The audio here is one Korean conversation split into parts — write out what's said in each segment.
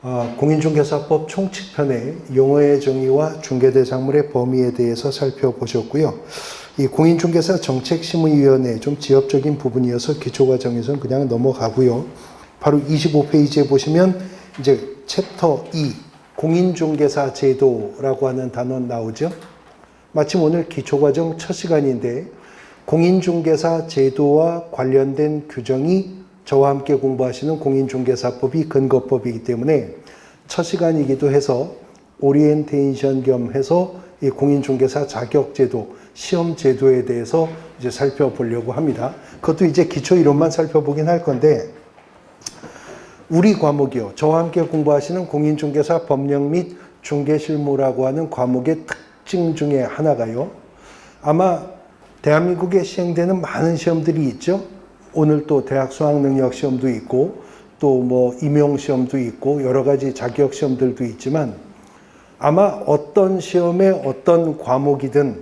공인중개사법 총칙편의 용어의 정의와 중개대상물의 범위에 대해서 살펴보셨고요. 이 공인중개사 정책심의위원회 좀 지엽적인 부분이어서 기초과정에서는 그냥 넘어가고요. 바로 25페이지에 보시면 이제 챕터 2 공인중개사 제도라고 하는 단어 나오죠. 마침 오늘 기초과정 첫 시간인데 공인중개사 제도와 관련된 규정이 저와 함께 공부하시는 공인중개사법이 근거법이기 때문에 첫 시간이기도 해서 오리엔테이션 겸 해서 이 공인중개사 자격제도, 시험제도에 대해서 이제 살펴보려고 합니다. 그것도 이제 기초 이론만 살펴보긴 할 건데, 우리 과목이요. 저와 함께 공부하시는 공인중개사 법령 및 중개실무라고 하는 과목의 특징 중에 하나가요. 아마 대한민국에 시행되는 많은 시험들이 있죠. 오늘 또 대학 수학능력 시험도 있고 또 뭐 임용시험도 있고 여러 가지 자격 시험들도 있지만 아마 어떤 시험의 어떤 과목이든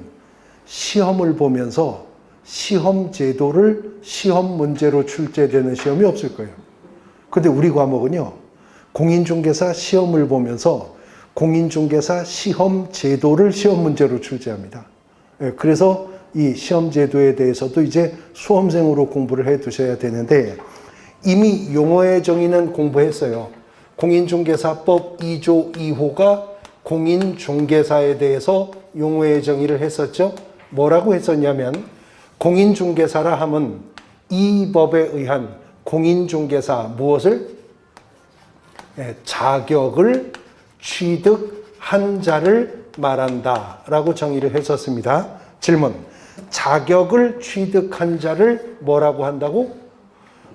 시험을 보면서 시험 제도를 시험 문제로 출제되는 시험이 없을 거예요. 근데 우리 과목은요, 공인중개사 시험을 보면서 공인중개사 시험 제도를 시험 문제로 출제합니다. 그래서 이 시험 제도에 대해서도 이제 수험생으로 공부를 해 두셔야 되는데, 이미 용어의 정의는 공부했어요. 공인중개사법 2조 2호가 공인중개사에 대해서 용어의 정의를 했었죠. 뭐라고 했었냐면, 공인중개사라 함은 이 법에 의한 공인중개사 무엇을? 자격을 취득한 자를 말한다 라고 정의를 했었습니다. 질문. 자격을 취득한 자를 뭐라고 한다고?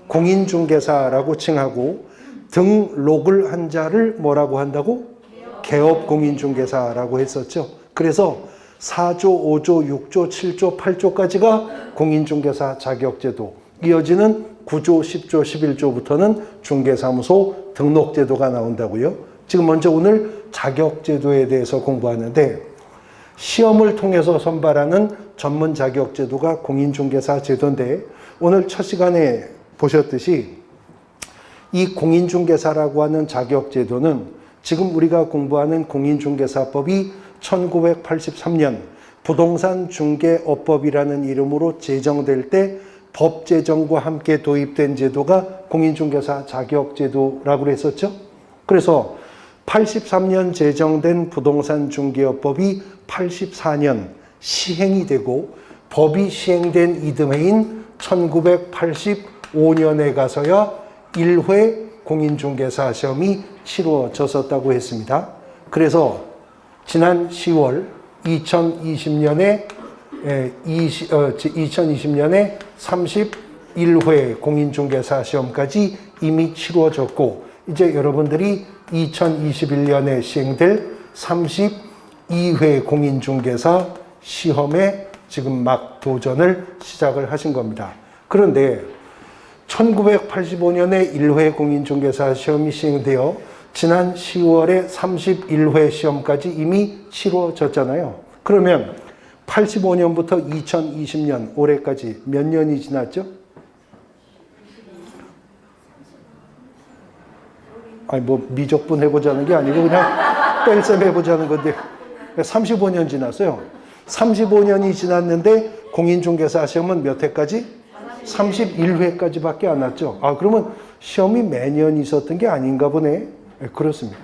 공인중개사라고 칭하고, 등록을 한 자를 뭐라고 한다고? 개업공인중개사라고 했었죠. 그래서 4조, 5조, 6조, 7조, 8조까지가 공인중개사 자격제도, 이어지는 9조, 10조, 11조부터는 중개사무소 등록제도가 나온다고요. 지금 먼저 오늘 자격제도에 대해서 공부하는데, 시험을 통해서 선발하는 전문 자격제도가 공인중개사 제도인데, 오늘 첫 시간에 보셨듯이 이 공인중개사라고 하는 자격제도는 지금 우리가 공부하는 공인중개사법이 1983년 부동산중개업법이라는 이름으로 제정될 때 법 제정과 함께 도입된 제도가 공인중개사 자격제도라고 했었죠. 그래서 83년 제정된 부동산중개업법이 84년 시행이 되고, 법이 시행된 이듬해인 1985년에 가서야 1회 공인중개사 시험이 치루어졌었다고 했습니다. 그래서 지난 10월 2020년에 31회 공인중개사 시험까지 이미 치루어졌고, 이제 여러분들이 2021년에 시행될 32회 공인중개사 시험에 지금 막 도전을 시작을 하신 겁니다. 그런데 1985년에 1회 공인중개사 시험이 시행되어 지난 10월에 31회 시험까지 이미 치루어졌잖아요. 그러면 85년부터 2020년 올해까지 몇 년이 지났죠? 아니 뭐 미적분 해보자는 게 아니고 그냥 뺄셈 해보자는 건데 35년 지났어요. 35년이 지났는데 공인중개사 시험은 몇 회까지? 31회까지밖에 안 났죠. 그러면 시험이 매년 있었던 게 아닌가 보네. 그렇습니다.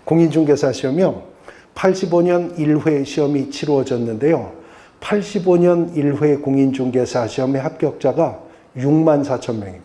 공인중개사 시험이요, 85년 1회 시험이 치루어졌는데요, 85년 1회 공인중개사 시험의 합격자가 64,000명입니다.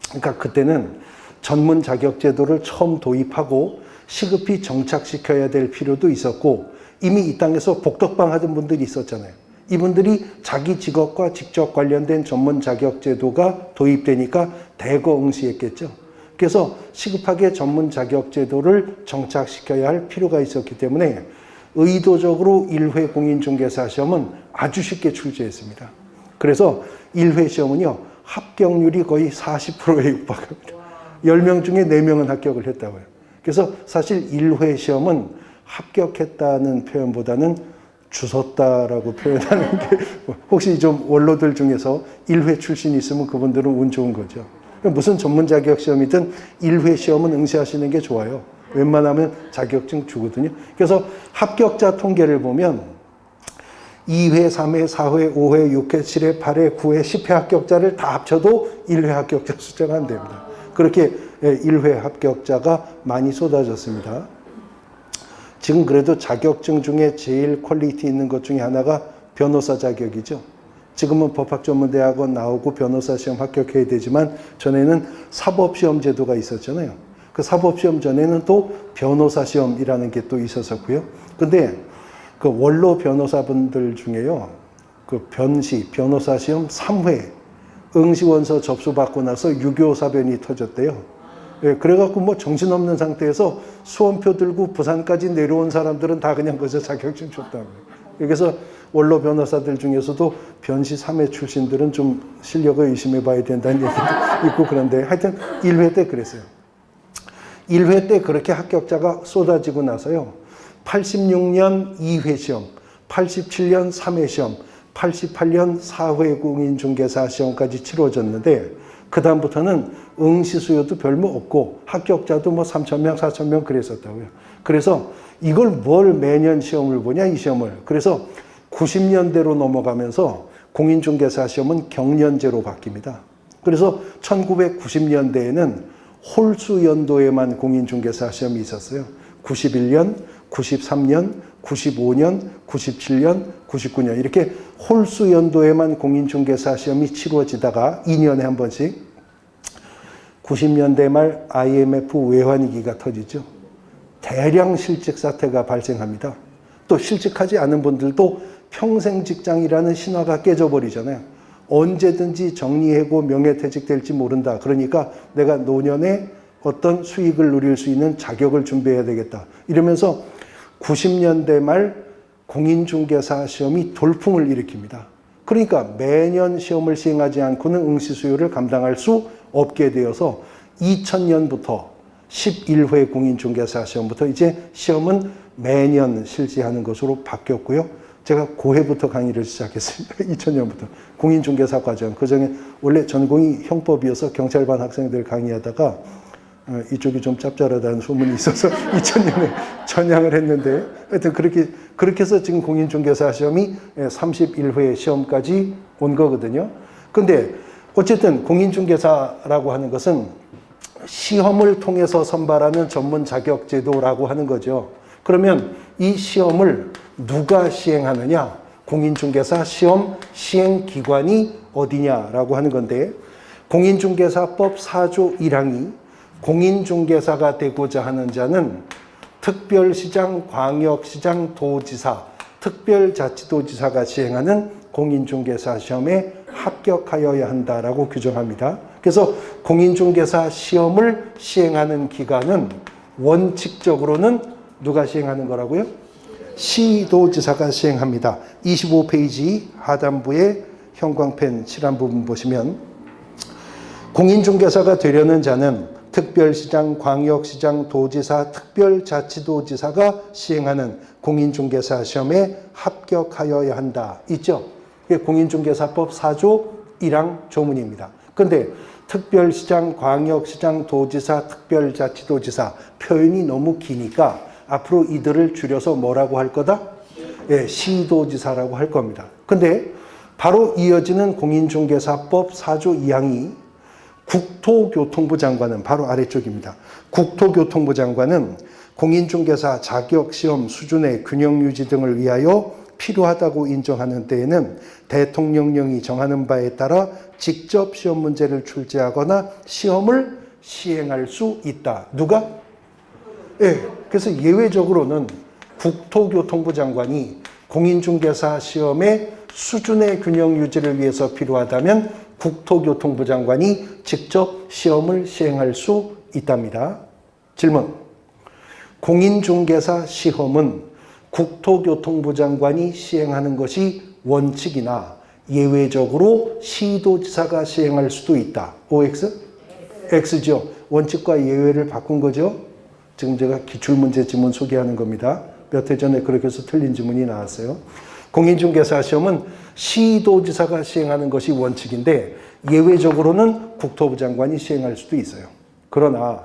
그러니까 그때는 전문 자격제도를 처음 도입하고 시급히 정착시켜야 될 필요도 있었고, 이미 이 땅에서 복덕방 하던 분들이 있었잖아요. 이분들이 자기 직업과 직접 관련된 전문 자격제도가 도입되니까 대거 응시했겠죠. 그래서 시급하게 전문 자격제도를 정착시켜야 할 필요가 있었기 때문에 의도적으로 1회 공인중개사 시험은 아주 쉽게 출제했습니다. 그래서 1회 시험은요, 합격률이 거의 40%에 육박합니다. 10명 중에 4명은 합격을 했다고요. 그래서 사실 1회 시험은 합격했다는 표현보다는 주섰다라고 표현하는 게, 혹시 좀 원로들 중에서 1회 출신이 있으면 그분들은 운 좋은 거죠. 무슨 전문 자격 시험이든 1회 시험은 응시하시는 게 좋아요. 웬만하면 자격증 주거든요. 그래서 합격자 통계를 보면 2회, 3회, 4회, 5회, 6회, 7회, 8회, 9회, 10회 합격자를 다 합쳐도 1회 합격자 숫자가 안 됩니다. 그렇게 1회 합격자가 많이 쏟아졌습니다. 지금 그래도 자격증 중에 제일 퀄리티 있는 것 중에 하나가 변호사 자격이죠. 지금은 법학전문대학원 나오고 변호사 시험 합격해야 되지만 전에는 사법시험 제도가 있었잖아요. 그 사법시험 전에는 또 변호사 시험이라는 게 또 있었었고요. 근데 그 원로 변호사분들 중에요. 그 변호사 시험 3회 응시원서 접수받고 나서 유교사변이 터졌대요. 예, 그래갖고 뭐 정신없는 상태에서 수험표 들고 부산까지 내려온 사람들은 다 그냥 거기서 자격증 줬다고. 그래서 원로 변호사들 중에서도 변시 3회 출신들은 좀 실력을 의심해 봐야 된다는 얘기도 있고 그런데 하여튼 1회 때 그랬어요. 1회 때 그렇게 합격자가 쏟아지고 나서요. 86년 2회 시험, 87년 3회 시험, 88년 4회 공인중개사 시험까지 치러졌는데 그 다음부터는 응시 수요도 별로 없고 합격자도 뭐 3,000명, 4,000명 그랬었다고요. 그래서 이걸 뭘 매년 시험을 보냐 이 시험을. 그래서 90년대로 넘어가면서 공인중개사 시험은 경년제로 바뀝니다. 그래서 1990년대에는 홀수 연도에만 공인중개사 시험이 있었어요. 91년, 93년, 95년, 97년, 99년 이렇게 홀수 연도에만 공인중개사 시험이 치루어지다가 2년에 한 번씩 90년대 말 IMF 외환위기가 터지죠. 대량 실직 사태가 발생합니다. 또 실직하지 않은 분들도 평생 직장이라는 신화가 깨져버리잖아요. 언제든지 정리해고 명예퇴직될지 모른다. 그러니까 내가 노년에 어떤 수익을 누릴 수 있는 자격을 준비해야 되겠다. 이러면서 90년대 말 공인중개사 시험이 돌풍을 일으킵니다. 그러니까 매년 시험을 시행하지 않고는 응시 수요를 감당할 수 없게 되어서 2000년부터 11회 공인중개사 시험부터 이제 시험은 매년 실시하는 것으로 바뀌었고요. 제가 고해부터 강의를 시작했습니다. 2000년부터. 공인중개사 과정. 그전에 원래 전공이 형법이어서 경찰반 학생들 강의하다가 이쪽이 좀 짭짤하다는 소문이 있어서 2000년에 전향을 했는데 하여튼 그렇게 해서 지금 공인중개사 시험이 31회 시험까지 온 거거든요. 근데 어쨌든 공인중개사라고 하는 것은 시험을 통해서 선발하는 전문 자격 제도라고 하는 거죠. 그러면 이 시험을 누가 시행하느냐? 공인중개사 시험 시행기관이 어디냐라고 하는 건데 공인중개사법 4조 1항이 공인중개사가 되고자 하는 자는 특별시장, 광역시장, 도지사, 특별자치도지사가 시행하는 공인중개사 시험에 합격하여야 한다라고 규정합니다. 그래서 공인중개사 시험을 시행하는 기관은 원칙적으로는 누가 시행하는 거라고요? 시도지사가 시행합니다. 25페이지 하단부에 형광펜 칠한 부분 보시면 공인중개사가 되려는 자는 특별시장, 광역시장, 도지사, 특별자치도지사가 시행하는 공인중개사 시험에 합격하여야 한다. 있죠? 이게 공인중개사법 4조 1항 조문입니다. 그런데 특별시장, 광역시장, 도지사, 특별자치도지사 표현이 너무 기니까 앞으로 이들을 줄여서 뭐라고 할 거다? 예, 시도지사라고 할 겁니다. 근데 바로 이어지는 공인중개사법 4조 2항이 국토교통부 장관은 바로 아래쪽입니다. 국토교통부 장관은 공인중개사 자격시험 수준의 균형 유지 등을 위하여 필요하다고 인정하는 때에는 대통령령이 정하는 바에 따라 직접 시험 문제를 출제하거나 시험을 시행할 수 있다. 누가? 예. 그래서 예외적으로는 국토교통부 장관이 공인중개사 시험의 수준의 균형 유지를 위해서 필요하다면 국토교통부 장관이 직접 시험을 시행할 수 있답니다. 질문. 공인중개사 시험은 국토교통부 장관이 시행하는 것이 원칙이나 예외적으로 시도지사가 시행할 수도 있다. OX? X죠. 원칙과 예외를 바꾼 거죠. 지금 제가 기출문제 지문 소개하는 겁니다. 몇 해 전에 그렇게 해서 틀린 지문이 나왔어요. 공인중개사 시험은 시도지사가 시행하는 것이 원칙인데 예외적으로는 국토부 장관이 시행할 수도 있어요. 그러나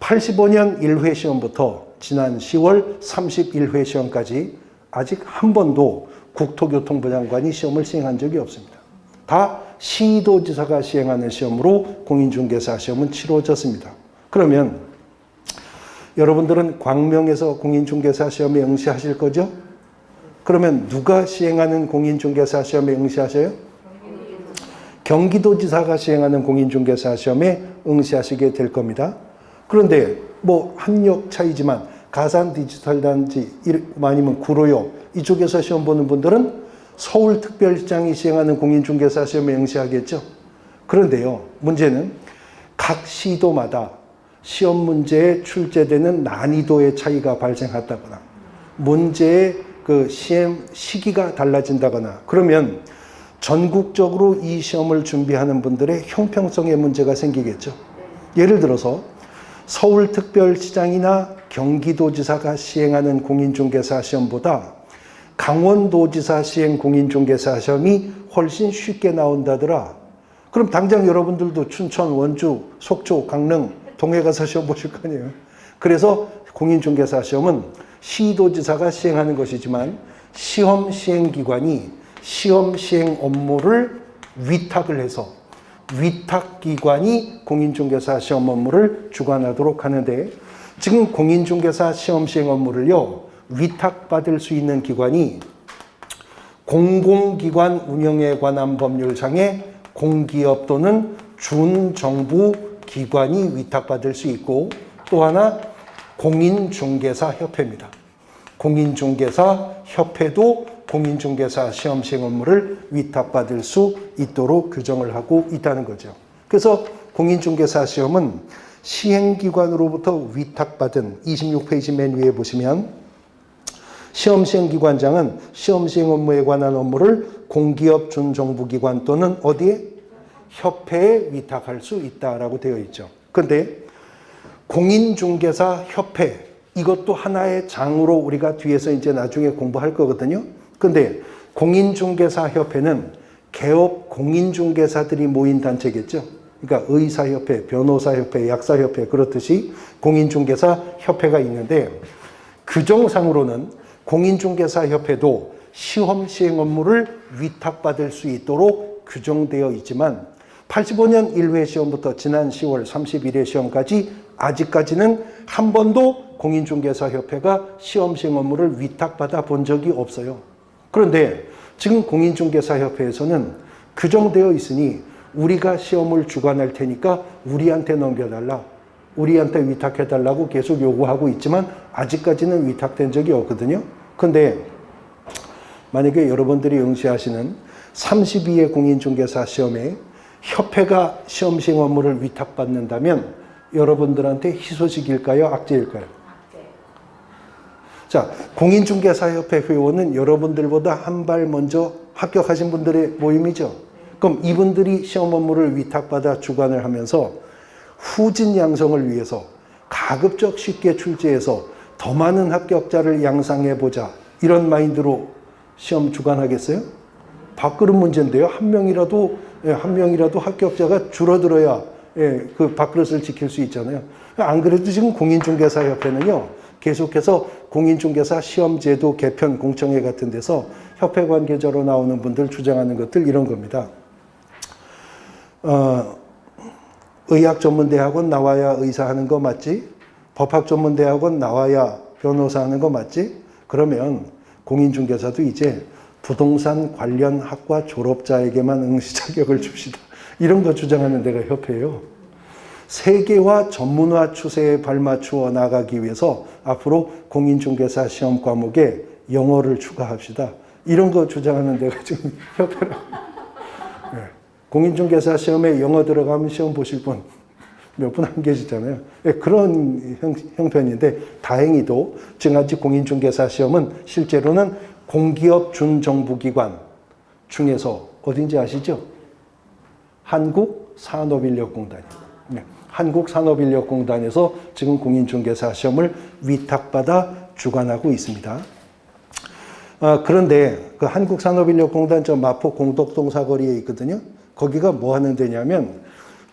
85년 1회 시험부터 지난 10월 31회 시험까지 아직 한 번도 국토교통부 장관이 시험을 시행한 적이 없습니다. 다 시도지사가 시행하는 시험으로 공인중개사 시험은 치러졌습니다. 그러면 여러분들은 광명에서 공인중개사 시험에 응시하실 거죠? 그러면 누가 시행하는 공인중개사 시험에 응시하셔요? 경기도지사가 시행하는 공인중개사 시험에 응시하시게 될 겁니다. 그런데 뭐 학력 차이지만 가산 디지털 단지 아니면 구로역 이쪽에서 시험 보는 분들은 서울특별시장이 시행하는 공인중개사 시험에 응시하겠죠. 그런데요, 문제는 각 시도마다 시험 문제에 출제되는 난이도의 차이가 발생한다거나 문제의 그 시험 시기가 달라진다거나 그러면 전국적으로 이 시험을 준비하는 분들의 형평성에 문제가 생기겠죠. 예를 들어서 서울특별시장이나 경기도지사가 시행하는 공인중개사 시험보다 강원도지사 시행 공인중개사 시험이 훨씬 쉽게 나온다더라. 그럼 당장 여러분들도 춘천, 원주, 속초, 강릉, 동해 가서 시험 보실 거 아니에요. 그래서 공인중개사 시험은 시도지사가 시행하는 것이지만 시험 시행기관이 시험 시행 업무를 위탁을 해서 위탁기관이 공인중개사 시험 업무를 주관하도록 하는데 지금 공인중개사 시험 시행 업무를요 위탁받을 수 있는 기관이 공공기관 운영에 관한 법률상의 공기업 또는 준정부 기관이 위탁받을 수 있고 또 하나 공인중개사협회입니다. 공인중개사협회도 공인중개사 시험 시행 업무를 위탁받을 수 있도록 규정을 하고 있다는 거죠. 그래서 공인중개사 시험은 시행기관으로부터 위탁받은 26페이지 맨 위에 보시면 시험 시행기관장은 시험 시행 업무에 관한 업무를 공기업 준정부기관 또는 어디에? 협회에 위탁할 수 있다라고 되어 있죠. 그런데 공인중개사협회 이것도 하나의 장으로 우리가 뒤에서 이제 나중에 공부할 거거든요. 근데 공인중개사협회는 개업 공인중개사들이 모인 단체겠죠. 그러니까 의사협회, 변호사협회, 약사협회 그렇듯이 공인중개사협회가 있는데 규정상으로는 공인중개사협회도 시험 시행 업무를 위탁받을 수 있도록 규정되어 있지만 85년 1회 시험부터 지난 10월 31회 시험까지 아직까지는 한 번도 공인중개사협회가 시험 시행 업무를 위탁받아 본 적이 없어요. 그런데 지금 공인중개사협회에서는 규정되어 있으니 우리가 시험을 주관할 테니까 우리한테 넘겨달라. 우리한테 위탁해달라고 계속 요구하고 있지만 아직까지는 위탁된 적이 없거든요. 그런데 만약에 여러분들이 응시하시는 32회 공인중개사 시험에 협회가 시험 시행 업무를 위탁받는다면 여러분들한테 희소식일까요? 악재일까요? 악재. 자, 공인중개사협회 회원은 여러분들보다 한 발 먼저 합격하신 분들의 모임이죠. 그럼 이분들이 시험 업무를 위탁받아 주관을 하면서 후진 양성을 위해서 가급적 쉽게 출제해서 더 많은 합격자를 양상해보자 이런 마인드로 시험 주관하겠어요? 밥그릇 문제인데요. 한 명이라도 합격자가 줄어들어야 그 밥그릇을 지킬 수 있잖아요. 안 그래도 지금 공인중개사협회는요. 계속해서 공인중개사 시험제도 개편 공청회 같은 데서 협회 관계자로 나오는 분들 주장하는 것들 이런 겁니다. 의학전문대학원 나와야 의사하는 거 맞지? 법학전문대학원 나와야 변호사하는 거 맞지? 그러면 공인중개사도 이제 부동산 관련 학과 졸업자에게만 응시 자격을 줍시다. 이런 거 주장하는 데가 협회예요. 세계화 전문화 추세에 발맞추어 나가기 위해서 앞으로 공인중개사 시험 과목에 영어를 추가합시다. 이런 거 주장하는 데가 지금 협회라고. 네. 공인중개사 시험에 영어 들어가면 시험 보실 분 몇 분 안 계시잖아요. 네, 그런 형편인데 다행히도 지금 아직 공인중개사 시험은 실제로는 공기업 준정부기관 중에서 어딘지 아시죠? 한국산업인력공단이에요. 네. 한국산업인력공단에서 지금 공인중개사 시험을 위탁받아 주관하고 있습니다. 그런데 그 한국산업인력공단 저 마포 공덕동 사거리에 있거든요. 거기가 뭐 하는 데냐면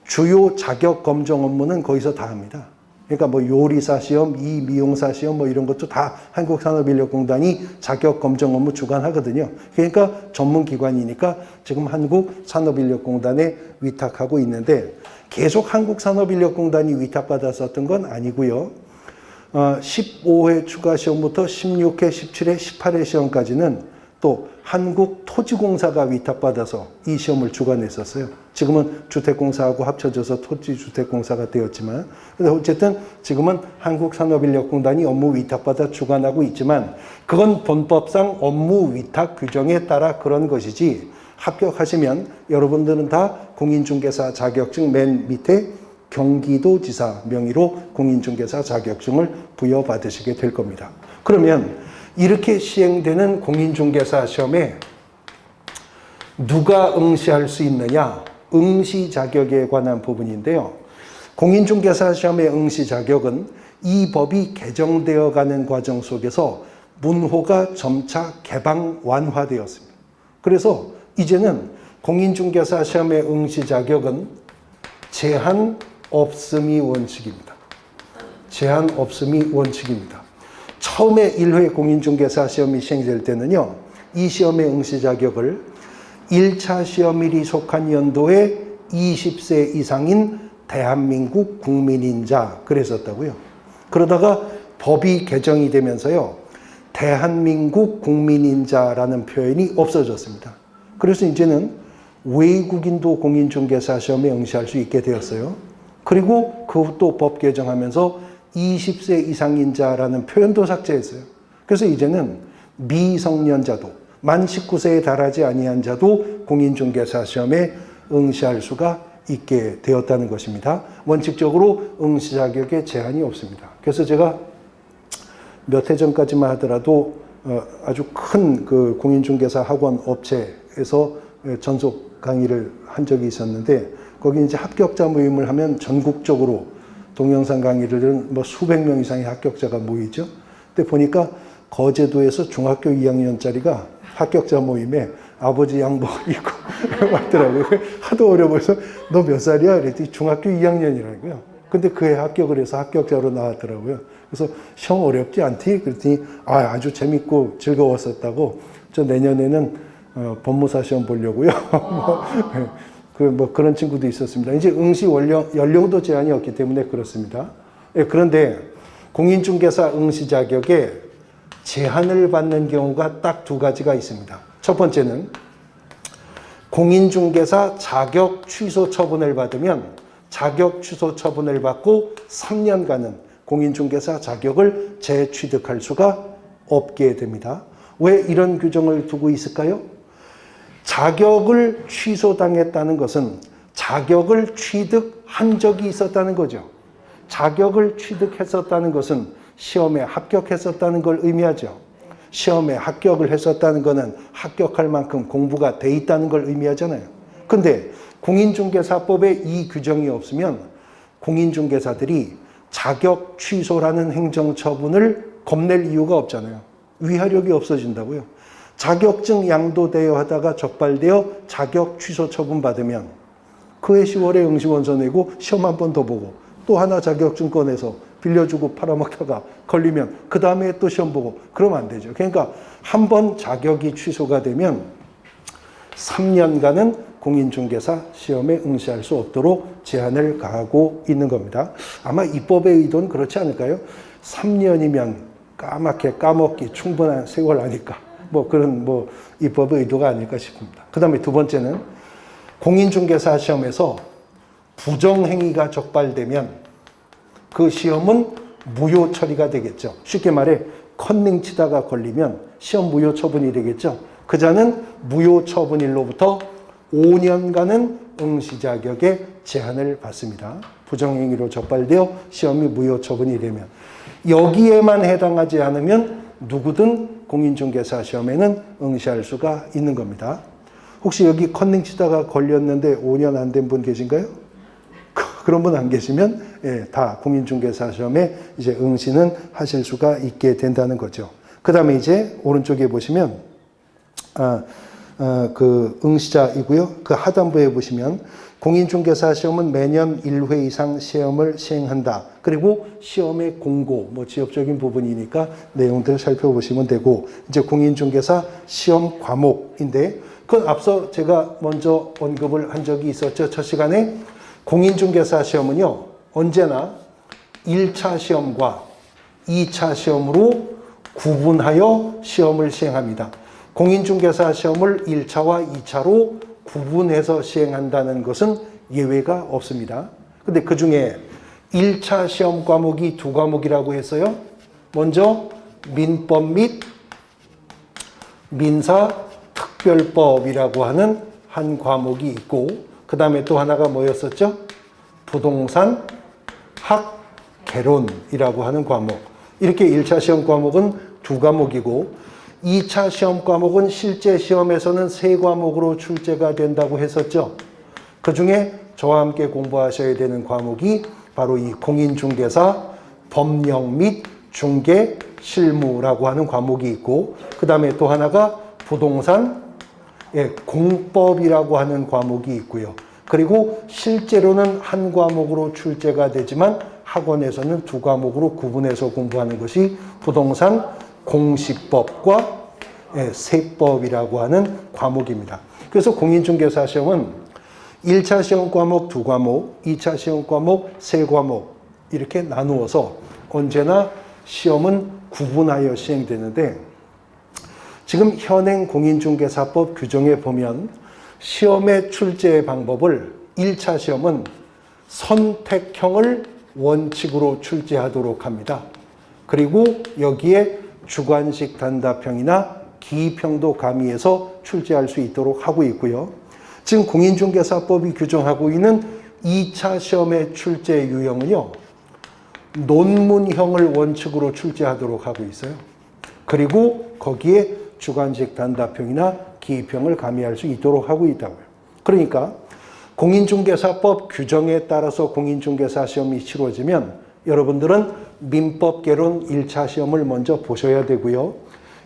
주요 자격 검정 업무는 거기서 다 합니다. 그러니까 뭐 요리사 시험, 미용사 시험 뭐 이런 것도 다 한국산업인력공단이 자격 검정 업무 주관하거든요. 그러니까 전문 기관이니까 지금 한국산업인력공단에 위탁하고 있는데 계속 한국산업인력공단이 위탁받았었던 건 아니고요. 15회 추가 시험부터 16회, 17회, 18회 시험까지는 또 한국토지공사가 위탁받아서 이 시험을 주관했었어요. 지금은 주택공사하고 합쳐져서 토지주택공사가 되었지만, 그래서 어쨌든 지금은 한국산업인력공단이 업무 위탁받아 주관하고 있지만, 그건 본법상 업무 위탁 규정에 따라 그런 것이지, 합격하시면 여러분들은 다 공인중개사 자격증 맨 밑에 경기도지사 명의로 공인중개사 자격증을 부여받으시게 될 겁니다. 그러면 이렇게 시행되는 공인중개사 시험에 누가 응시할 수 있느냐? 응시 자격에 관한 부분인데요. 공인중개사 시험의 응시 자격은 이 법이 개정되어 가는 과정 속에서 문호가 점차 개방 완화되었습니다. 그래서 이제는 공인중개사 시험의 응시 자격은 제한 없음이 원칙입니다. 제한 없음이 원칙입니다. 처음에 1회 공인중개사 시험이 시행될 때는요, 이 시험의 응시 자격을 1차 시험일이 속한 연도에 20세 이상인 대한민국 국민인 자 그랬었다고요. 그러다가 법이 개정이 되면서요, 대한민국 국민인 자라는 표현이 없어졌습니다. 그래서 이제는 외국인도 공인중개사 시험에 응시할 수 있게 되었어요. 그리고 그것도 법 개정하면서 20세 이상인 자라는 표현도 삭제했어요. 그래서 이제는 미성년자도 만 19세에 달하지 아니한 자도 공인중개사 시험에 응시할 수가 있게 되었다는 것입니다. 원칙적으로 응시 자격에 제한이 없습니다. 그래서 제가 몇 해 전까지만 하더라도 아주 큰 그 공인중개사 학원 업체에서 전속 강의를 한 적이 있었는데, 거기 이제 합격자 모임을 하면 전국적으로 동영상 강의를 들은 뭐 수백 명 이상의 합격자가 모이죠. 근데 보니까 거제도에서 중학교 2학년짜리가 합격자 모임에 아버지 양복을 입고 왔더라고요. 하도 어려 보여서 너 몇 살이야? 그랬더니 중학교 2학년이라고요. 근데 그해 합격을 해서 합격자로 나왔더라고요. 그래서 시험 어렵지 않디? 그랬더니 아주 재밌고 즐거웠었다고. 저 내년에는 법무사 시험 보려고요. 뭐 그런 친구도 있었습니다. 이제 응시 연령도 제한이 없기 때문에 그렇습니다. 그런데 공인중개사 응시 자격에 제한을 받는 경우가 딱 두 가지가 있습니다. 첫 번째는 공인중개사 자격 취소 처분을 받으면 자격 취소 처분을 받고 3년간은 공인중개사 자격을 재취득할 수가 없게 됩니다. 왜 이런 규정을 두고 있을까요? 자격을 취소당했다는 것은 자격을 취득한 적이 있었다는 거죠. 자격을 취득했었다는 것은 시험에 합격했었다는 걸 의미하죠. 시험에 합격을 했었다는 것은 합격할 만큼 공부가 돼 있다는 걸 의미하잖아요. 근데 공인중개사법에 이 규정이 없으면 공인중개사들이 자격 취소라는 행정처분을 겁낼 이유가 없잖아요. 위화력이 없어진다고요. 자격증 양도되어 하다가 적발되어 자격 취소 처분 받으면 그해 10월에 응시원서 내고 시험 한 번 더 보고 또 하나 자격증 꺼내서 빌려주고 팔아먹다가 걸리면 그 다음에 또 시험 보고 그러면 안 되죠. 그러니까 한 번 자격이 취소가 되면 3년간은 공인중개사 시험에 응시할 수 없도록 제한을 가하고 있는 겁니다. 아마 입법의 의도는 그렇지 않을까요? 3년이면 까맣게 까먹기 충분한 세월 아닐까. 뭐 그런 입법의 의도가 아닐까 싶습니다. 그 다음에 두 번째는 공인중개사 시험에서 부정행위가 적발되면 그 시험은 무효 처리가 되겠죠. 쉽게 말해 컨닝 치다가 걸리면 시험 무효 처분이 되겠죠. 그 자는 무효 처분일로부터 5년간은 응시 자격에 제한을 받습니다. 부정행위로 적발되어 시험이 무효 처분이 되면. 여기에만 해당하지 않으면 누구든 공인중개사 시험에는 응시할 수가 있는 겁니다. 혹시 여기 컨닝 치다가 걸렸는데 5년 안 된 분 계신가요? 그런 분 안 계시면 다 공인중개사 시험에 이제 응시는 하실 수가 있게 된다는 거죠. 그 다음에 이제 오른쪽에 보시면 그 응시자이고요. 그 하단부에 보시면 공인중개사 시험은 매년 1회 이상 시험을 시행한다. 그리고 시험의 공고, 뭐 지역적인 부분이니까 내용들을 살펴보시면 되고, 이제 공인중개사 시험 과목인데, 그건 앞서 제가 먼저 언급을 한 적이 있었죠. 첫 시간에 공인중개사 시험은요, 언제나 1차 시험과 2차 시험으로 구분하여 시험을 시행합니다. 공인중개사 시험을 1차와 2차로 구분해서 시행한다는 것은 예외가 없습니다. 근데 그 중에 1차 시험 과목이 두 과목이라고 했어요. 먼저 민법 및 민사특별법이라고 하는 한 과목이 있고, 그 다음에 또 하나가 뭐였었죠? 부동산 학개론이라고 하는 과목. 이렇게 1차 시험 과목은 두 과목이고, 2차 시험 과목은 실제 시험에서는 세 과목으로 출제가 된다고 했었죠. 그 중에 저와 함께 공부하셔야 되는 과목이 바로 이 공인중개사 법령 및 중개 실무라고 하는 과목이 있고, 그 다음에 또 하나가 부동산 공법이라고 하는 과목이 있고요. 그리고 실제로는 한 과목으로 출제가 되지만 학원에서는 두 과목으로 구분해서 공부하는 것이 부동산 공시법과 세법이라고 하는 과목입니다. 그래서 공인중개사 시험은 1차 시험 과목 두 과목, 2차 시험 과목 세 과목 이렇게 나누어서 언제나 시험은 구분하여 시행되는데, 지금 현행 공인중개사법 규정에 보면 시험의 출제 방법을 1차 시험은 선택형을 원칙으로 출제하도록 합니다. 그리고 여기에 주관식 단답형이나 기입형도 가미해서 출제할 수 있도록 하고 있고요. 지금 공인중개사법이 규정하고 있는 2차 시험의 출제 유형은요, 논문형을 원칙으로 출제하도록 하고 있어요. 그리고 거기에 주관식 단답형이나 기입형을 가미할 수 있도록 하고 있다고요. 그러니까 공인중개사법 규정에 따라서 공인중개사 시험이 치러지면 여러분들은 민법개론 1차 시험을 먼저 보셔야 되고요.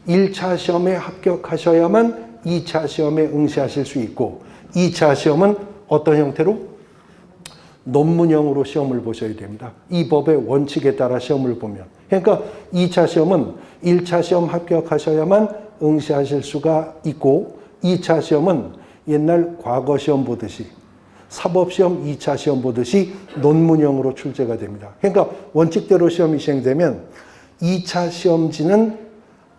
1차 시험에 합격하셔야만 2차 시험에 응시하실 수 있고, 2차 시험은 어떤 형태로? 논문형으로 시험을 보셔야 됩니다. 이 법의 원칙에 따라 시험을 보면. 그러니까 2차 시험은 1차 시험 합격하셔야만 응시하실 수가 있고, 2차 시험은 옛날 과거 시험 보듯이 사법시험 2차 시험 보듯이 논문형으로 출제가 됩니다. 그러니까 원칙대로 시험이 시행되면 2차 시험지는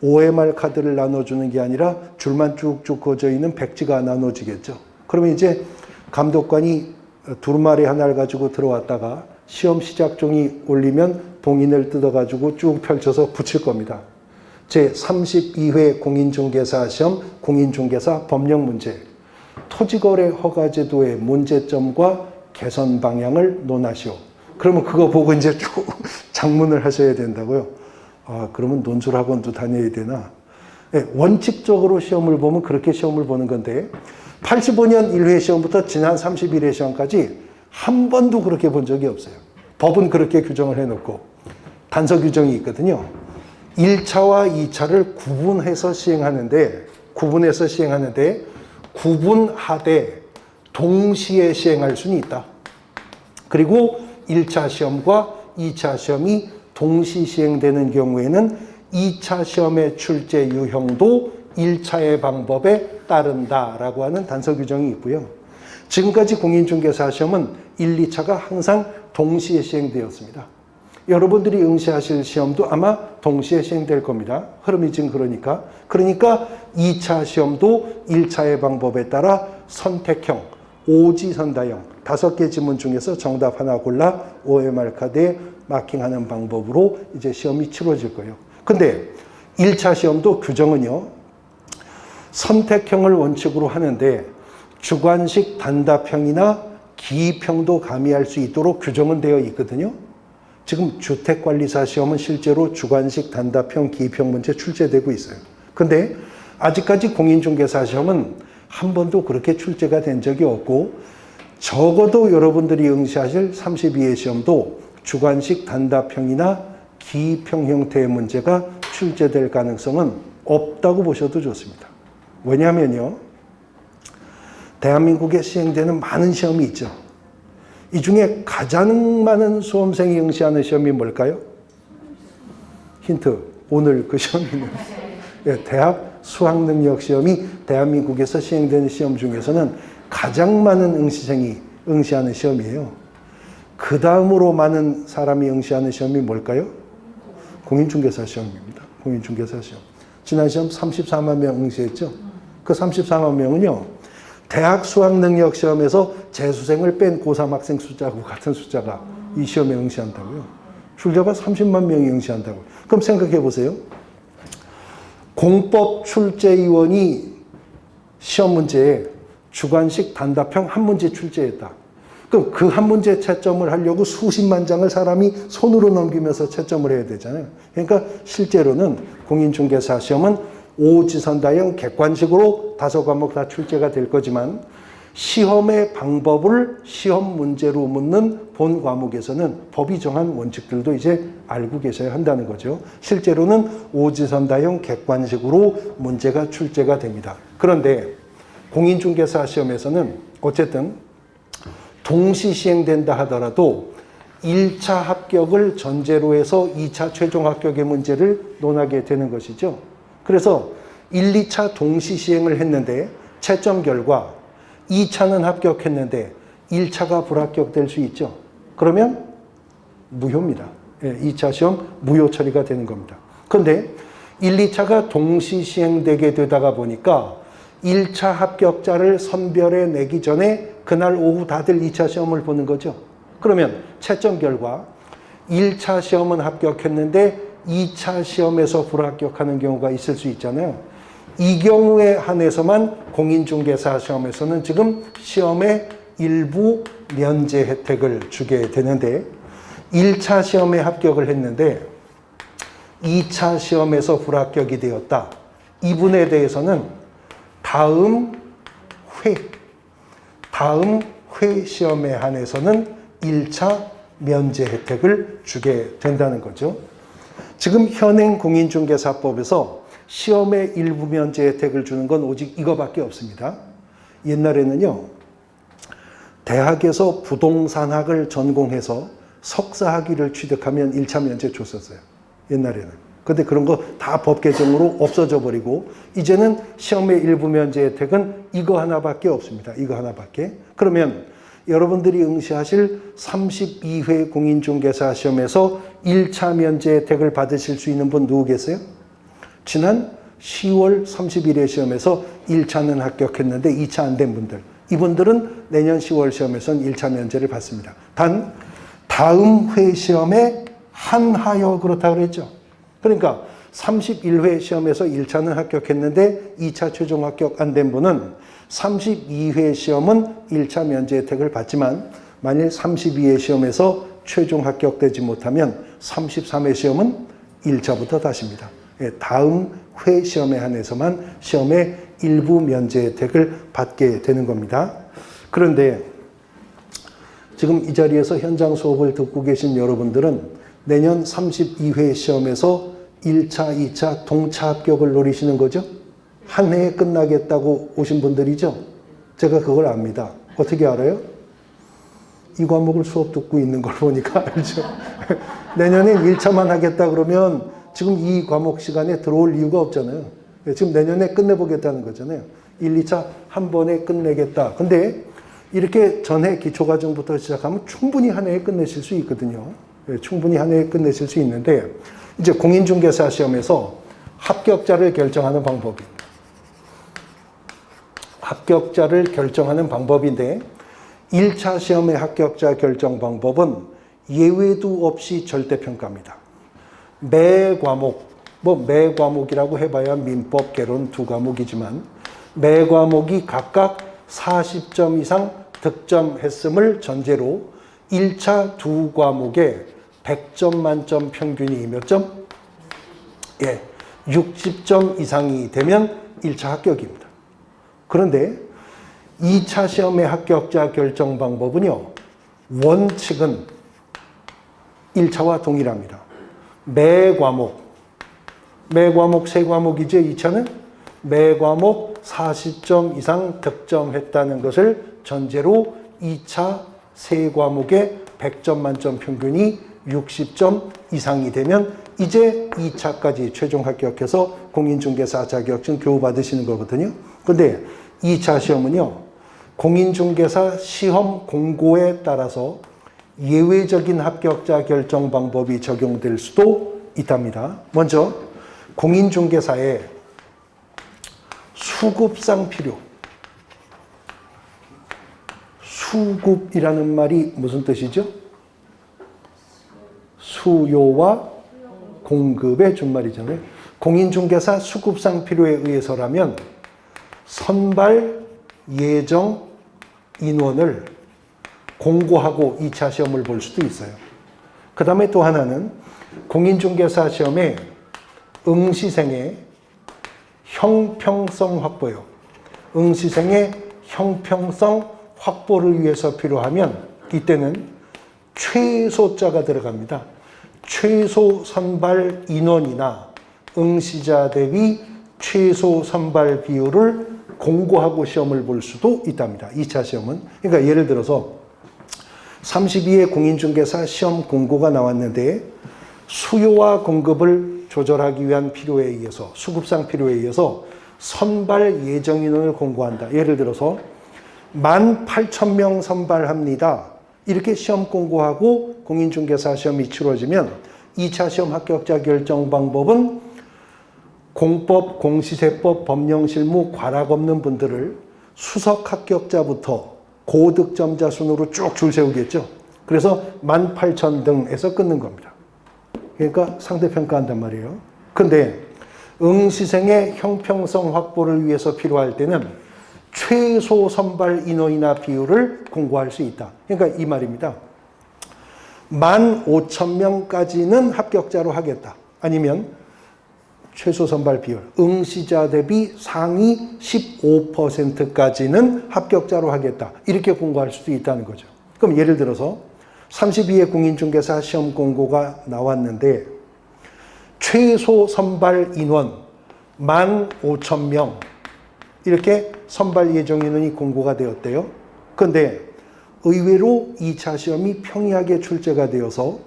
OMR 카드를 나눠주는 게 아니라 줄만 쭉쭉 그어져 있는 백지가 나눠지겠죠. 그러면 이제 감독관이 두루마리 하나를 가지고 들어왔다가 시험 시작종이 올리면 봉인을 뜯어가지고 쭉 펼쳐서 붙일 겁니다. 제32회 공인중개사 시험 공인중개사 법령 문제. 토지거래 허가제도의 문제점과 개선 방향을 논하시오. 그러면 그거 보고 이제 쭉 작문을 하셔야 된다고요. 아, 그러면 논술학원도 다녀야 되나? 네, 원칙적으로 시험을 보면 그렇게 시험을 보는 건데, 85년 1회 시험부터 지난 31회 시험까지 한 번도 그렇게 본 적이 없어요. 법은 그렇게 규정을 해놓고 단서 규정이 있거든요. 1차와 2차를 구분해서 시행하는데 구분하되 동시에 시행할 수는 있다. 그리고 1차 시험과 2차 시험이 동시 시행되는 경우에는 2차 시험의 출제 유형도 1차의 방법에 따른다라고 하는 단서 규정이 있고요. 지금까지 공인중개사 시험은 1, 2차가 항상 동시에 시행되었습니다. 여러분들이 응시하실 시험도 아마 동시에 시행될 겁니다. 흐름이 지금 그러니까 2차 시험도 1차의 방법에 따라 선택형, 오지선다형 5개 지문 중에서 정답 하나 골라 OMR 카드에 마킹하는 방법으로 이제 시험이 치러질 거예요. 근데 1차 시험도 규정은요, 선택형을 원칙으로 하는데 주관식 단답형이나 기입형도 가미할 수 있도록 규정은 되어 있거든요. 지금 주택관리사 시험은 실제로 주관식 단답형, 기입형 문제 출제되고 있어요. 근데 아직까지 공인중개사 시험은 한 번도 그렇게 출제가 된 적이 없고, 적어도 여러분들이 응시하실 32회 시험도 주관식 단답형이나 기입형 형태의 문제가 출제될 가능성은 없다고 보셔도 좋습니다. 왜냐하면요, 대한민국에 시행되는 많은 시험이 있죠. 이 중에 가장 많은 수험생이 응시하는 시험이 뭘까요? 힌트. 오늘 그 시험이네요. 예, 대학 수학능력 시험이 대한민국에서 시행되는 시험 중에서는 가장 많은 응시생이 응시하는 시험이에요. 그 다음으로 많은 사람이 응시하는 시험이 뭘까요? 공인중개사 시험입니다. 공인중개사 시험. 지난 시험 34만 명 응시했죠. 그 34만 명은요, 대학 수학능력 시험에서 재수생을 뺀 고3 학생 숫자하고 같은 숫자가 이 시험에 응시한다고요. 출제가 30만 명이 응시한다고요. 그럼 생각해 보세요. 공법 출제위원이 시험 문제에 주관식 단답형 한 문제 출제했다. 그럼 그 한 문제 채점을 하려고 수십만 장을 사람이 손으로 넘기면서 채점을 해야 되잖아요. 그러니까 실제로는 공인중개사 시험은 오지선다형 객관식으로 5과목 다 출제가 될 거지만 시험의 방법을 시험 문제로 묻는 본 과목에서는 법이 정한 원칙들도 이제 알고 계셔야 한다는 거죠. 실제로는 오지선다형 객관식으로 문제가 출제가 됩니다. 그런데 공인중개사 시험에서는 어쨌든 동시 시행된다 하더라도 1차 합격을 전제로 해서 2차 최종 합격의 문제를 논하게 되는 것이죠. 그래서 1, 2차 동시 시행을 했는데 채점 결과 2차는 합격했는데 1차가 불합격될 수 있죠. 그러면 무효입니다. 2차 시험 무효 처리가 되는 겁니다. 그런데 1, 2차가 동시 시행되게 되다가 보니까 1차 합격자를 선별해 내기 전에 그날 오후 다들 2차 시험을 보는 거죠. 그러면 채점 결과 1차 시험은 합격했는데 2차 시험에서 불합격하는 경우가 있을 수 있잖아요. 이 경우에 한해서만 공인중개사 시험에서는 지금 시험의 일부 면제 혜택을 주게 되는데 1차 시험에 합격을 했는데 2차 시험에서 불합격이 되었다. 이분에 대해서는 다음 회 시험에 한해서는 1차 면제 혜택을 주게 된다는 거죠. 지금 현행 공인중개사법에서 시험의 일부 면제 혜택을 주는 건 오직 이거밖에 없습니다. 옛날에는요, 대학에서 부동산학을 전공해서 석사학위를 취득하면 1차 면제 줬었어요. 옛날에는. 근데 그런 거 다 법 개정으로 없어져 버리고 이제는 시험의 일부 면제 혜택은 이거 하나밖에 없습니다. 이거 하나밖에. 그러면 여러분들이 응시하실 32회 공인중개사 시험에서 1차 면제 혜택을 받으실 수 있는 분 누구 계세요? 지난 10월 30일에 시험에서 1차는 합격했는데 2차 안 된 분들. 이분들은 내년 10월 시험에서는 1차 면제를 받습니다. 단 다음 회 시험에 한하여 그렇다고 그랬죠. 그러니까 31회 시험에서 1차는 합격했는데 2차 최종 합격 안 된 분은 32회 시험은 1차 면제 혜택을 받지만 만일 32회 시험에서 최종 합격되지 못하면 33회 시험은 1차부터 다시입니다. 다음 회 시험에 한해서만 시험의 일부 면제 혜택을 받게 되는 겁니다. 그런데 지금 이 자리에서 현장 수업을 듣고 계신 여러분들은 내년 32회 시험에서 1차, 2차 동차 합격을 노리시는 거죠? 한 해에 끝나겠다고 오신 분들이죠? 제가 그걸 압니다. 어떻게 알아요? 이 과목을 수업 듣고 있는 걸 보니까 알죠? 내년에 1차만 하겠다 그러면 지금 이 과목 시간에 들어올 이유가 없잖아요. 지금 내년에 끝내보겠다는 거잖아요. 1, 2차 한 번에 끝내겠다. 근데 이렇게 전해 기초과정부터 시작하면 충분히 한 해에 끝내실 수 있거든요. 충분히 한 해에 끝내실 수 있는데 이제 공인중개사 시험에서 합격자를 결정하는 방법입니다. 합격자를 결정하는 방법인데 1차 시험의 합격자 결정 방법은 예외도 없이 절대평가입니다. 매 과목, 매 과목이라고 해봐야 민법, 개론 두 과목이지만 매 과목이 각각 40점 이상 득점했음을 전제로 1차 두 과목에 100점 만점 평균이 몇 점? 60점 이상이 되면 1차 합격입니다. 그런데 2차 시험의 합격자 결정 방법은요, 원칙은 1차와 동일합니다. 매 과목 세 과목이죠, 2차는? 매 과목 40점 이상 득점했다는 것을 전제로 2차 세 과목에 100점 만점 평균이 60점 이상이 되면 이제 2차까지 최종 합격해서 공인중개사 자격증 교부받으시는 거거든요. 근데 2차 시험은요, 공인중개사 시험 공고에 따라서 예외적인 합격자 결정 방법이 적용될 수도 있답니다. 먼저 공인중개사의 수급상 필요. 수급이라는 말이 무슨 뜻이죠? 수요와 공급의 준말이잖아요. 공인중개사 수급상 필요에 의해서라면 선발 예정 인원을 공고하고 2차 시험을 볼 수도 있어요. 그 다음에 또 하나는 공인중개사 시험에 응시생의 형평성 확보요. 응시생의 형평성 확보를 위해서 필요하면 이때는 최소자가 들어갑니다. 최소 선발 인원이나 응시자 대비 최소 선발 비율을 공고하고 시험을 볼 수도 있답니다. 2차 시험은. 그러니까 예를 들어서 32회 공인중개사 시험 공고가 나왔는데 수요와 공급을 조절하기 위한 필요에 의해서, 수급상 필요에 의해서 선발 예정 인원을 공고한다. 예를 들어서 18,000명 선발합니다. 이렇게 시험 공고하고 공인중개사 시험이 치러지면 2차 시험 합격자 결정 방법은 공법, 공시세법, 법령실무 과락 없는 분들을 수석 합격자부터 고득점자 순으로 쭉 줄 세우겠죠. 그래서 18,000 등에서 끊는 겁니다. 그러니까 상대평가한단 말이에요. 근데 응시생의 형평성 확보를 위해서 필요할 때는 최소 선발 인원이나 비율을 공고할 수 있다. 그러니까 이 말입니다. 15,000명까지는 합격자로 하겠다. 아니면 최소 선발 비율, 응시자 대비 상위 15%까지는 합격자로 하겠다. 이렇게 공고할 수도 있다는 거죠. 그럼 예를 들어서 32회 공인중개사 시험 공고가 나왔는데 최소 선발 인원 15,000명 이렇게 선발 예정 인원이 공고가 되었대요. 그런데 의외로 2차 시험이 평이하게 출제가 되어서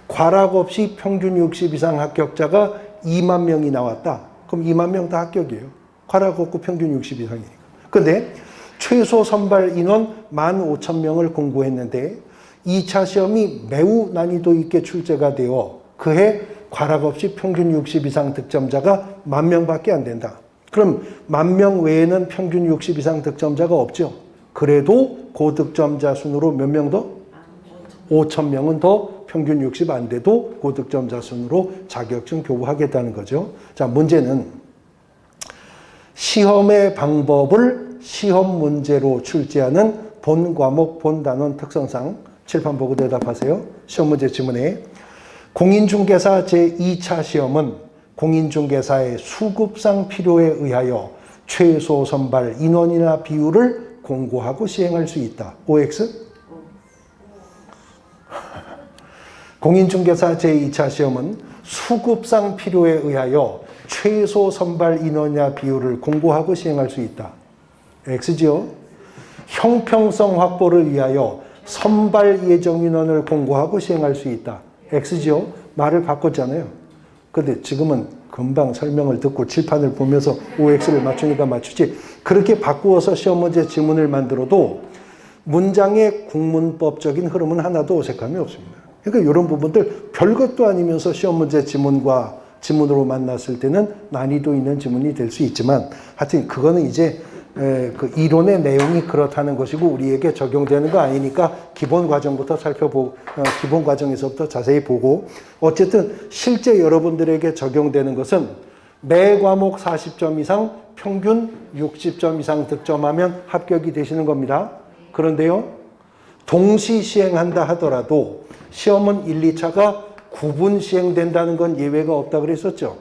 과락 없이 평균 60 이상 합격자가 2만 명이 나왔다. 그럼 2만 명 다 합격이에요. 과락 없고 평균 60 이상이니까. 그런데 최소 선발 인원 15,000명을 공고했는데 2차 시험이 매우 난이도 있게 출제가 되어 그해 과락 없이 평균 60 이상 득점자가 10,000명밖에 안 된다. 그럼 10,000명 외에는 평균 60 이상 득점자가 없죠. 그래도 고득점자 순으로 몇 명 더? 5,000명은 더 평균 60 안 돼도 고득점자 순으로 자격증 교부하겠다는 거죠. 자, 문제는 시험의 방법을 시험 문제로 출제하는 본 과목, 본 단원 특성상 칠판 보고 대답하세요. 시험 문제 지문에 공인중개사 제2차 시험은 공인중개사의 수급상 필요에 의하여 최소 선발 인원이나 비율을 공고하고 시행할 수 있다. OX? 공인중개사 제2차 시험은 수급상 필요에 의하여 최소 선발 인원이나 비율을 공고하고 시행할 수 있다. X죠. 형평성 확보를 위하여 선발 예정 인원을 공고하고 시행할 수 있다. X죠. 말을 바꿨잖아요. 근데 지금은 금방 설명을 듣고 칠판을 보면서 OX를 맞추니까 맞추지. 그렇게 바꾸어서 시험 문제 지문을 만들어도 문장의 국문법적인 흐름은 하나도 어색함이 없습니다. 그러니까 이런 부분들 별것도 아니면서 시험 문제 지문과 지문으로 만났을 때는 난이도 있는 지문이 될 수 있지만 하여튼 그거는 이제 그 이론의 내용이 그렇다는 것이고 우리에게 적용되는 거 아니니까 기본 과정부터 살펴보고 기본 과정에서부터 자세히 보고 어쨌든 실제 여러분들에게 적용되는 것은 매 과목 40점 이상 평균 60점 이상 득점하면 합격이 되시는 겁니다. 그런데요 동시 시행한다 하더라도 시험은 1, 2차가 구분 시행된다는 건 예외가 없다 그랬었죠.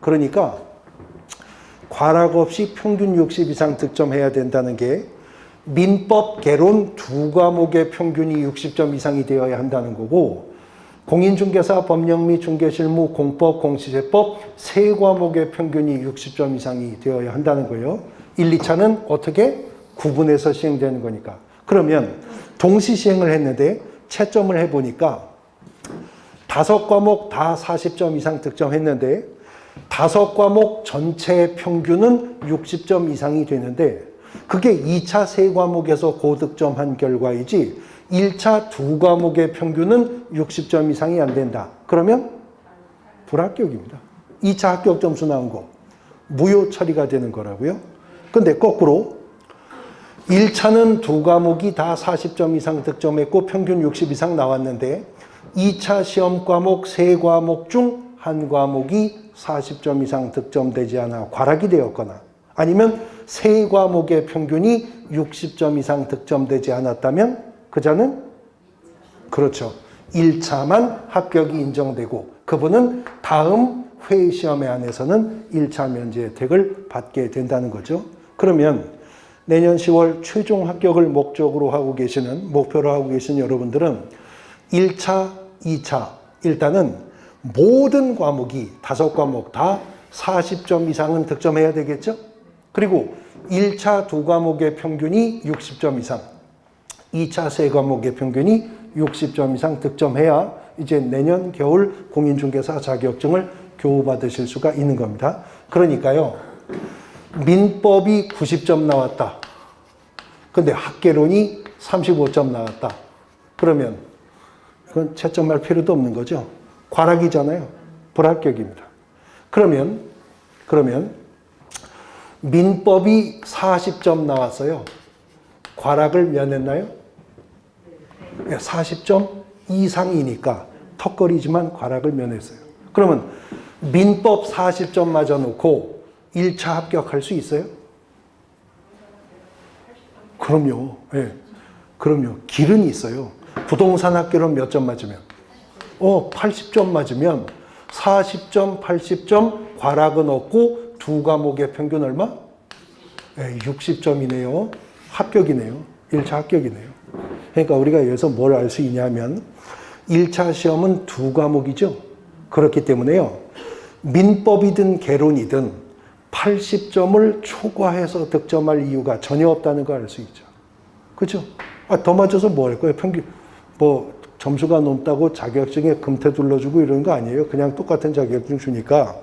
그러니까 과락 없이 평균 60 이상 득점해야 된다는 게 민법, 개론 두 과목의 평균이 60점 이상이 되어야 한다는 거고 공인중개사, 법령 및 중개실무, 공법, 공시제법 세 과목의 평균이 60점 이상이 되어야 한다는 거예요. 1, 2차는 어떻게? 구분해서 시행되는 거니까. 그러면 동시 시행을 했는데 채점을 해보니까 5과목 다 40점 이상 득점했는데 5과목 전체 평균은 60점 이상이 되는데 그게 2차 3과목에서 고득점한 결과이지 1차 2과목의 평균은 60점 이상이 안 된다. 그러면 불합격입니다. 2차 합격 점수 나온 거 무효 처리가 되는 거라고요. 근데 거꾸로 1차는 2과목이 다 40점 이상 득점했고 평균 60 이상 나왔는데 2차 시험 과목 3과목 중 1과목이 40점 이상 득점되지 않아 과락이 되었거나 아니면 3과목의 평균이 60점 이상 득점되지 않았다면 그자는 그렇죠. 1차만 합격이 인정되고 그분은 다음 회의 시험에 한해서는 1차 면제 혜택을 받게 된다는 거죠. 그러면 내년 10월 최종 합격을 목표로 하고 계시는 여러분들은 1차, 2차 일단은 모든 과목이 5과목 다 40점 이상은 득점해야 되겠죠? 그리고 1차 2과목의 평균이 60점 이상 2차 3과목의 평균이 60점 이상 득점해야 이제 내년 겨울 공인중개사 자격증을 교부받으실 수가 있는 겁니다. 그러니까요. 민법이 90점 나왔다. 근데 학개론이 35점 나왔다. 그러면 그건 채점할 필요도 없는 거죠. 과락이잖아요. 불합격입니다. 그러면 민법이 40점 나왔어요. 과락을 면했나요? 40점 이상이니까 턱걸이지만 과락을 면했어요. 그러면 민법 40점 맞아놓고 1차 합격할 수 있어요? 그럼요. 네. 그럼요. 길은 있어요. 부동산 학개론 몇 점 맞으면? 80점 맞으면 40점, 80점 과락은 없고 2과목의 평균 얼마? 60점이네요. 합격이네요. 1차 합격이네요. 그러니까 우리가 여기서 뭘 알 수 있냐면 1차 시험은 2과목이죠. 그렇기 때문에요. 민법이든 개론이든 80점을 초과해서 득점할 이유가 전혀 없다는 걸 알 수 있죠. 그렇죠? 더 맞춰서 뭐 할 거예요? 평균 점수가 높다고 자격증에 금태 둘러주고 이런 거 아니에요. 그냥 똑같은 자격증 주니까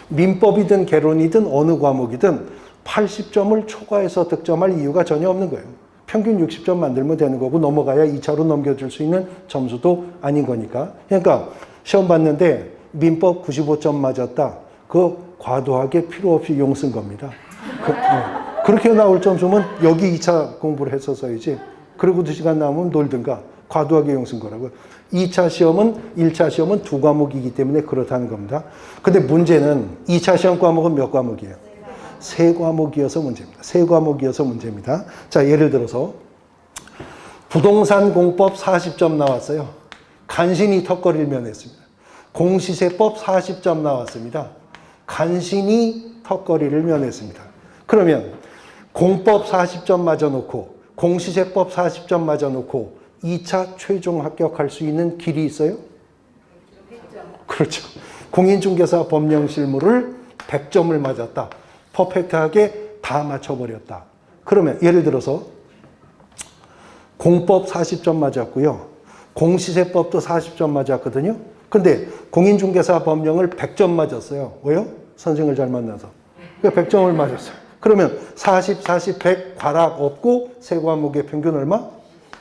민법이든 개론이든 어느 과목이든 80점을 초과해서 득점할 이유가 전혀 없는 거예요. 평균 60점 만들면 되는 거고 넘어가야 2차로 넘겨줄 수 있는 점수도 아닌 거니까. 그러니까 시험 봤는데 민법 95점 맞았다. 그거 과도하게 필요 없이 용 쓴 겁니다. 그렇게 나올 점수면 여기 2차 공부를 했었어야지. 그리고 2시간 남으면 놀든가. 과도하게 용 쓴 거라고요. 1차 시험은 2과목이기 때문에 그렇다는 겁니다. 근데 문제는 2차 시험 과목은 몇 과목이에요? 3과목이어서 문제입니다. 3과목이어서 문제입니다. 자, 예를 들어서 부동산 공법 40점 나왔어요. 간신히 턱걸이를 면했습니다. 공시세법 40점 나왔습니다. 간신히 턱걸이를 면했습니다. 그러면 공법 40점 맞아놓고 공시세법 40점 맞아놓고 2차 최종 합격할 수 있는 길이 있어요? 그렇죠. 공인중개사 법령 실무를 100점을 맞았다. 퍼펙트하게 다 맞춰버렸다. 그러면 예를 들어서 공법 40점 맞았고요. 공시세법도 40점 맞았거든요. 근데 공인중개사 법령을 100점 맞았어요. 왜요? 선생을 잘 만나서. 그러니까 100점을 맞았어요. 그러면 40, 100 과락 없고 세 과목의 평균 얼마?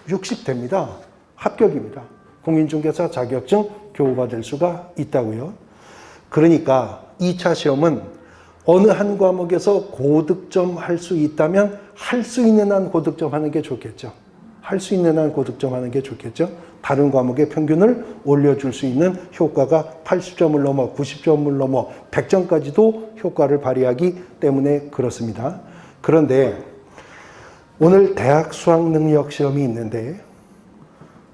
60 됩니다. 합격입니다. 공인중개사 자격증 교부받을 수가 있다고요. 그러니까 2차 시험은 어느 한 과목에서 고득점 할 수 있다면 할 수 있는 한 고득점 하는 게 좋겠죠. 할 수 있는 한 고득점 하는 게 좋겠죠. 다른 과목의 평균을 올려줄 수 있는 효과가 80점을 넘어 90점을 넘어 100점까지도 효과를 발휘하기 때문에 그렇습니다. 그런데 오늘 대학 수학능력 시험이 있는데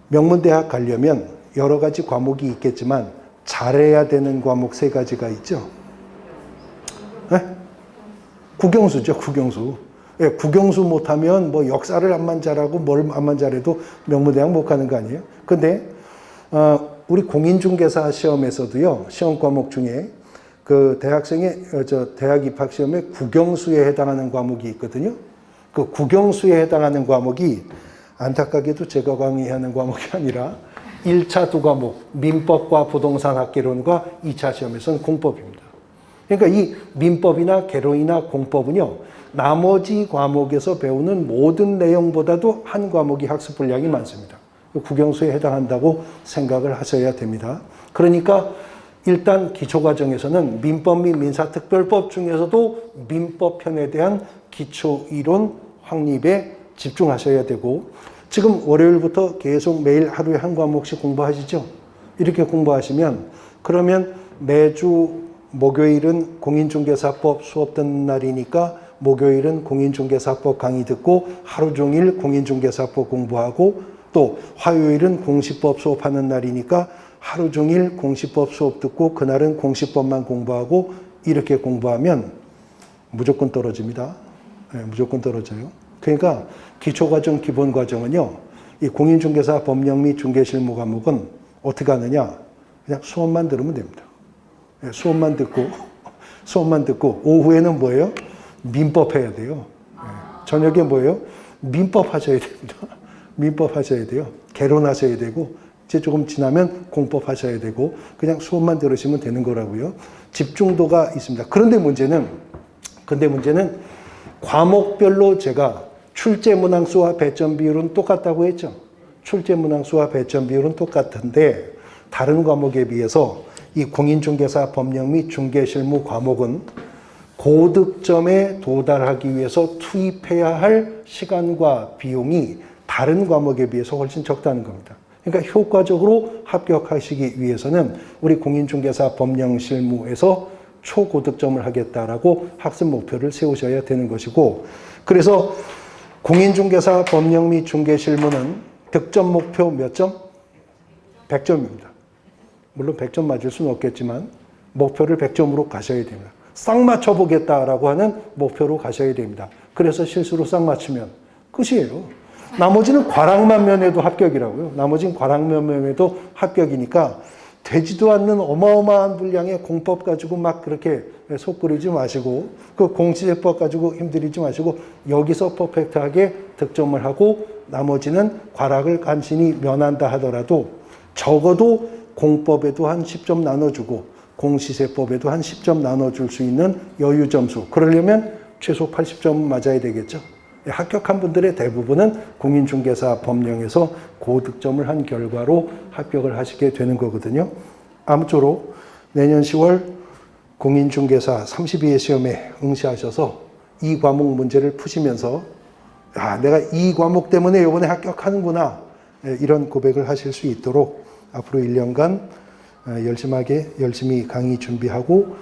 명문대학 가려면 여러 가지 과목이 있겠지만 잘해야 되는 과목 3가지가 있죠. 네? 국영수죠, 국영수. 예, 국영수 못하면 뭐 역사를 암만 잘하고 뭘 암만 잘해도 명문대학 못 가는 거 아니에요? 근데 우리 공인중개사 시험에서도요, 시험 과목 중에 그 대학생의 대학 입학 시험에 국영수에 해당하는 과목이 있거든요. 그 국영수에 해당하는 과목이 안타깝게도 제가 강의하는 과목이 아니라 1차 두 과목, 민법과 부동산 학개론과 2차 시험에서는 공법입니다. 그러니까 이 민법이나 개론이나 공법은요, 나머지 과목에서 배우는 모든 내용보다도 한 과목이 학습 분량이 많습니다. 국영수에 해당한다고 생각을 하셔야 됩니다. 그러니까 일단 기초과정에서는 민법 및 민사특별법 중에서도 민법편에 대한 기초이론 확립에 집중하셔야 되고, 지금 월요일부터 계속 매일 하루에 한 과목씩 공부하시죠? 이렇게 공부하시면, 그러면 매주 목요일은 공인중개사법 수업 듣는 날이니까 목요일은 공인중개사법 강의 듣고 하루 종일 공인중개사법 공부하고, 또 화요일은 공시법 수업하는 날이니까 하루 종일 공시법 수업 듣고 그날은 공시법만 공부하고, 이렇게 공부하면 무조건 떨어집니다. 네, 무조건 떨어져요. 그러니까 기초과정, 기본과정은요, 이 공인중개사 법령 및 중개실무 과목은 어떻게 하느냐, 그냥 수업만 들으면 됩니다. 네, 수업만 듣고 오후에는 뭐예요? 민법 해야 돼요. 네, 저녁에 뭐예요? 민법 하셔야 됩니다. 민법 하셔야 돼요. 개론하셔야 되고, 이제 조금 지나면 공법 하셔야 되고, 그냥 수업만 들으시면 되는 거라고요. 집중도가 있습니다. 그런데 문제는 과목별로 제가 출제문항수와 배점 비율은 똑같다고 했죠. 출제문항수와 배점 비율은 똑같은데, 다른 과목에 비해서 이 공인중개사 법령 및 중개실무 과목은 고득점에 도달하기 위해서 투입해야 할 시간과 비용이 다른 과목에 비해서 훨씬 적다는 겁니다. 그러니까 효과적으로 합격하시기 위해서는 우리 공인중개사 법령실무에서 초고득점을 하겠다라고 학습 목표를 세우셔야 되는 것이고, 그래서 공인중개사 법령 및 중개실무는 득점 목표 몇 점? 100점입니다. 물론 100점 맞을 수는 없겠지만 목표를 100점으로 가셔야 됩니다. 싹 맞춰보겠다라고 하는 목표로 가셔야 됩니다. 그래서 실수로 싹 맞추면 끝이에요. 나머지는 과락만 면해도 합격이라고요. 나머지는 과락만 면해도 합격이니까 되지도 않는 어마어마한 분량의 공법 가지고 막 그렇게 속 끓이지 마시고, 그 공시제법 가지고 힘들이지 마시고, 여기서 퍼펙트하게 득점을 하고 나머지는 과락을 간신히 면한다 하더라도 적어도 공법에도 한 10점 나눠주고 공시세법에도 한 10점 나눠줄 수 있는 여유 점수, 그러려면 최소 80점 맞아야 되겠죠. 합격한 분들의 대부분은 공인중개사 법령에서 고득점을 한 결과로 합격을 하시게 되는 거거든요. 아무쪼록 내년 10월 공인중개사 32회 시험에 응시하셔서 이 과목 문제를 푸시면서 내가 이 과목 때문에 이번에 합격하는구나, 이런 고백을 하실 수 있도록 앞으로 1년간 열심히 강의 준비하고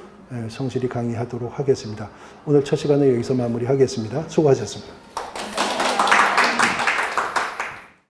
성실히 강의하도록 하겠습니다. 오늘 첫 시간을 여기서 마무리하겠습니다. 수고하셨습니다.